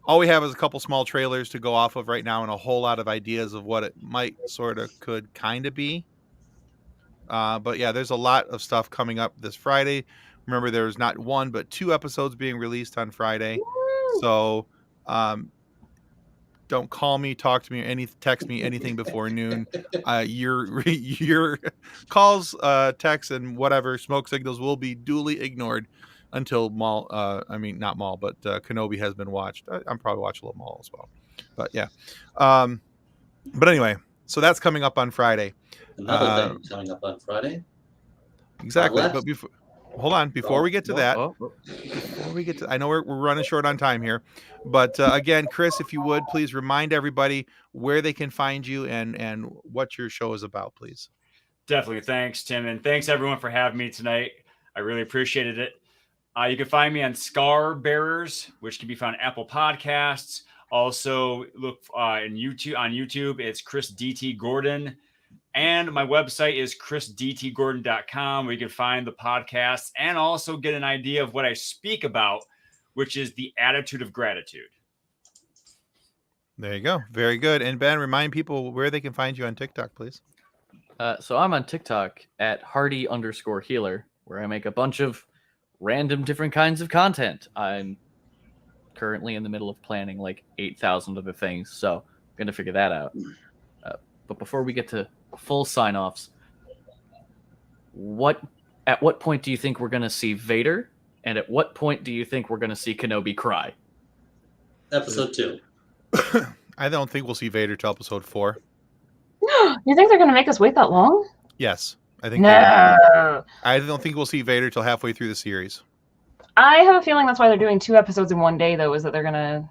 All we have is a couple small trailers to go off of right now, and a whole lot of ideas of what it might, could, kind of be. But yeah, there's a lot of stuff coming up this Friday. Remember, there's not 1 but 2 episodes being released on Friday. Woo! So, don't call me, talk to me, text me anything before noon. Your calls, texts, and whatever smoke signals will be duly ignored until Maul. Not Maul, but Kenobi has been watched. I'm probably watching a little Maul as well. But yeah. But anyway, so that's coming up on Friday. Another thing coming up on Friday. Exactly. But hold on. Before we get to that, I know we're running short on time here, but again, Chris, if you would please remind everybody where they can find you and what your show is about, please. Definitely. Thanks, Tim. And thanks everyone for having me tonight. I really appreciated it. You can find me on Scar Bearers, which can be found on Apple Podcasts. Also look on YouTube. It's Chris DT Gordon. And my website is chrisdtgordon.com, where you can find the podcast and also get an idea of what I speak about, which is the attitude of gratitude. There you go. Very good. And Ben, remind people where they can find you on TikTok, please. So I'm on TikTok at Hardy_healer, where I make a bunch of random different kinds of content. I'm currently in the middle of planning like 8,000 other things, so I'm going to figure that out. But before we get to full sign-offs, at what point do you think we're going to see Vader, and at what point do you think we're going to see Kenobi cry? Episode 2. I don't think we'll see Vader till episode 4. You think they're going to make us wait that long? Yes, I think. No. I don't think we'll see Vader till halfway through the series. I have a feeling that's why they're doing 2 episodes in one day, though, is that they're going to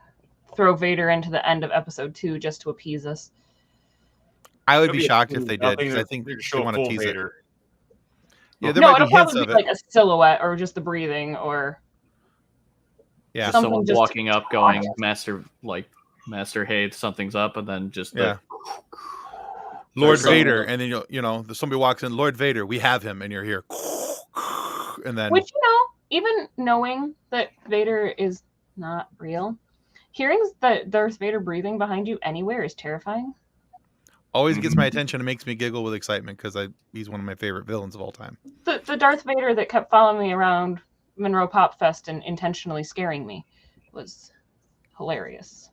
throw Vader into the end of episode 2 just to appease us. I would be shocked if they did, because I think they want to tease Vader. it. Yeah, there No, might it'll be hints probably of be it. like a silhouette or just the breathing or Yeah, someone walking up going, Master Hayes, something's up, and then just Lord Vader, and then somebody walks in, Lord Vader, we have him, and you're here, and then which even knowing that Vader is not real, hearing that Darth Vader breathing behind you anywhere is terrifying. Always gets my attention and makes me giggle with excitement because he's one of my favorite villains of all time. The Darth Vader that kept following me around Monroe Pop Fest and intentionally scaring me was hilarious.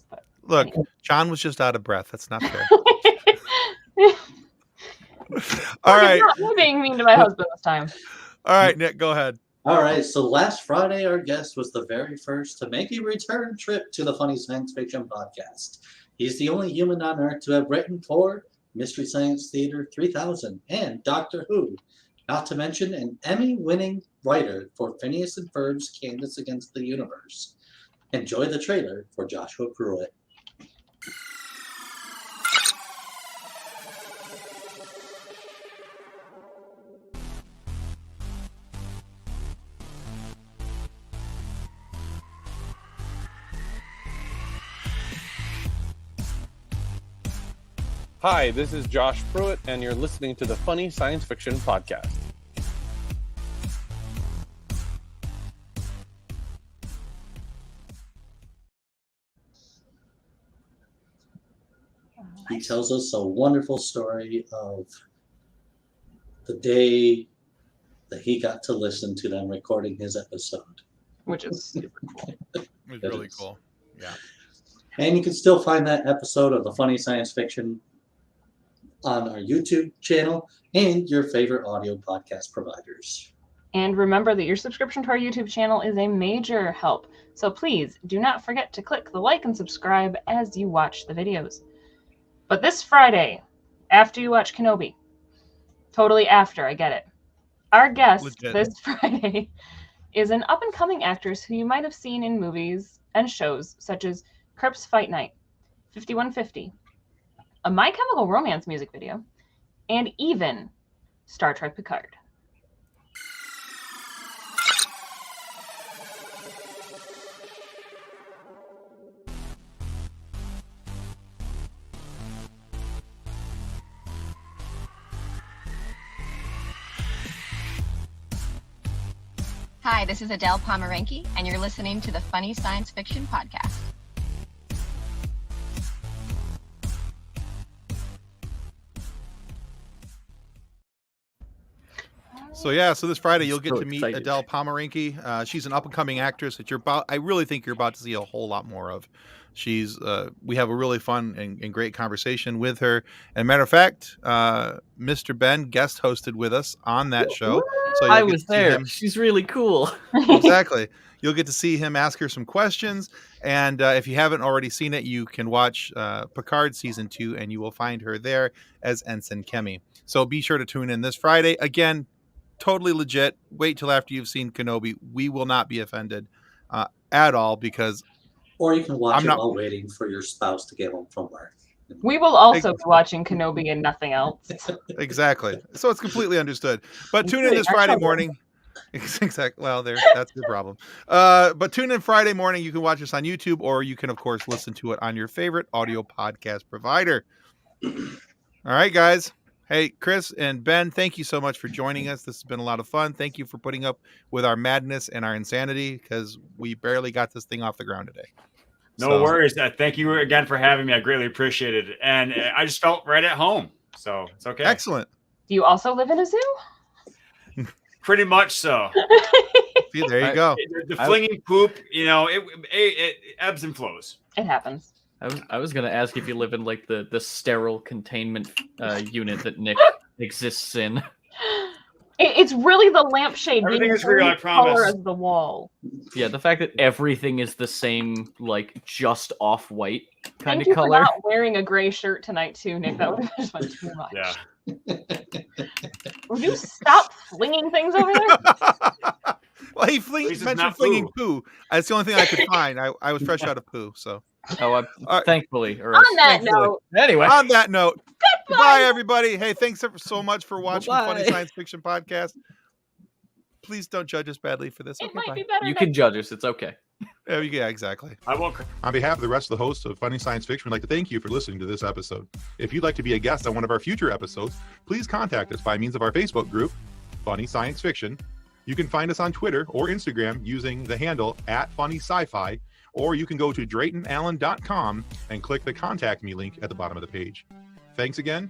But, look, anyway. John was just out of breath. That's not fair. All right. Not being mean to my husband this time. All right, Nick, go ahead. All right, so last Friday, our guest was the very first to make a return trip to the Funny Science Fiction podcast. He's the only human on Earth to have written for Mystery Science Theater 3000 and Doctor Who, not to mention an Emmy-winning writer for Phineas and Ferb's Candace Against the Universe. Enjoy the trailer for Joshua Pruitt. Hi, this is Josh Pruitt, and you're listening to the Funny Science Fiction Podcast. He tells us a wonderful story of the day that he got to listen to them recording his episode. Which is super cool. It's really cool. Yeah. And you can still find that episode of the Funny Science Fiction on our YouTube channel and your favorite audio podcast providers. And remember that your subscription to our YouTube channel is a major help. So please do not forget to click the like and subscribe as you watch the videos. But this Friday, after you watch Kenobi, totally after, I get it. Our guest this Friday is an up-and-coming actress who you might have seen in movies and shows such as Crips Fight Night, 5150, a My Chemical Romance music video, and even Star Trek Picard. Hi, this is Adele Pomeranke, and you're listening to the Funny Science Fiction Podcast. So this Friday you'll get So to meet excited. Adele Pomeranke. She's an up-and-coming actress that I really think you're about to see a whole lot more of. We have a really fun and great conversation with her. And matter of fact, Mr. Ben guest hosted with us on that show. So I was there. She's really cool. Exactly. You'll get to see him ask her some questions. And if you haven't already seen it, you can watch Picard Season 2, and you will find her there as Ensign Kemi. So be sure to tune in this Friday. Again, totally legit. Wait till after you've seen Kenobi. We will not be offended at all because... Or you can watch it while waiting for your spouse to get home from work. We will also be watching Kenobi and nothing else. Exactly. So it's completely understood. But tune in this Friday morning. Exactly. Well, that's your problem. But tune in Friday morning. You can watch us on YouTube, or you can, of course, listen to it on your favorite audio podcast provider. All right, guys. Hey, Chris and Ben, thank you so much for joining us. This has been a lot of fun. Thank you for putting up with our madness and our insanity, because we barely got this thing off the ground today. No worries. Thank you again for having me. I greatly appreciate it. And I just felt right at home. So it's okay. Excellent. Do you also live in a zoo? Pretty much so. See, there you go. The flinging poop, it ebbs and flows. It happens. I was going to ask if you live in like the sterile containment unit that Nick exists in. It's really the lampshade being Everything the is real, I same color promise. as the wall. Yeah, the fact that everything is the same, like just off-white kind Thank of you color. for not wearing a gray shirt tonight too, Nick. That would have just been too much. Yeah. Would you stop flinging things over there? Well, he least it's mentioned not flinging poo. poo. That's the only thing I could find. I was fresh out of poo. So Thankfully. Or On that thankfully. note. Anyway. On that note, goodbye, everybody. Hey, thanks so much for watching Bye-bye. Funny Science Fiction Podcast. Please don't judge us badly for this. It Okay, might bye. be better. You next can judge us. It's okay. Yeah, exactly. I won't. On behalf of the rest of the hosts of Funny Science Fiction, we'd like to thank you for listening to this episode. If you'd like to be a guest on one of our future episodes, please contact us by means of our Facebook group, Funny Science Fiction. You can find us on Twitter or Instagram using the handle @FunnySciFi, or you can go to DraytonAllen.com and click the Contact Me link at the bottom of the page. Thanks again,